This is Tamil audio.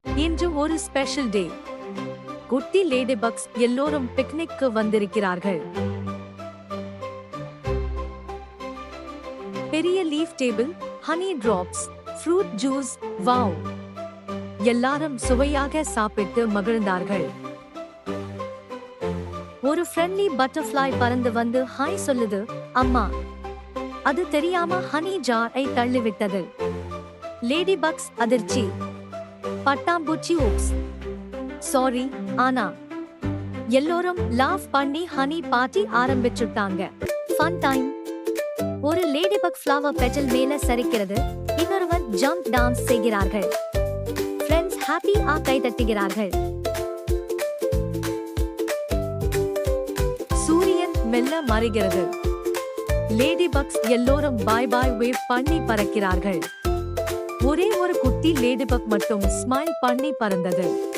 இன்று ஒரு ஸ்பெஷல் டே. குட்டி லேடி பக்ஸ் எல்லோரும் பிக்னிக்கு வந்திருக்கிறார்கள். பெரிய leaf table, honey drops, fruit juice, wow! எல்லாரும் சுவையாக சாப்பிட்டு மகிழ்ந்தார்கள். ஒரு ஃப்ரெண்ட்லி பட்டர்ஃப்ளை பறந்து வந்து ஹாய் சொல்லுது. அம்மா, அது தெரியாம ஹனி ஜாரை தள்ளிவிட்டது. லேடி பக்ஸ் அதிர்ச்சி. பட்டாம்பூச்சி ஊப்ஸ், சாரி, ஆனா எல்லோரும் லாஃப் பண்ணி ஹனி பார்ட்டி ஆரம்பிச்சுட்டாங்க. Fun time. ஒரு லேடி பக் ஃப்ளவர் பெட்டல் மேல சரிக்கிறது. இன்னொருவர் ஜம்ப் டான்ஸ் செய்கிறார்கள். ஃப்ரெண்ட்ஸ் ஹாப்பி கை தட்டுகிறார்கள். சூரியன் மெல்ல மறைகிறது. லேடி பக்ஸ் எல்லோரும் பாய் பாய் வேவ் பண்ணி பறக்கிறார்கள். ஒரே ஒரு குட்டி லேடி பக் மட்டும் ஸ்மைல் பண்ணி பறந்தது.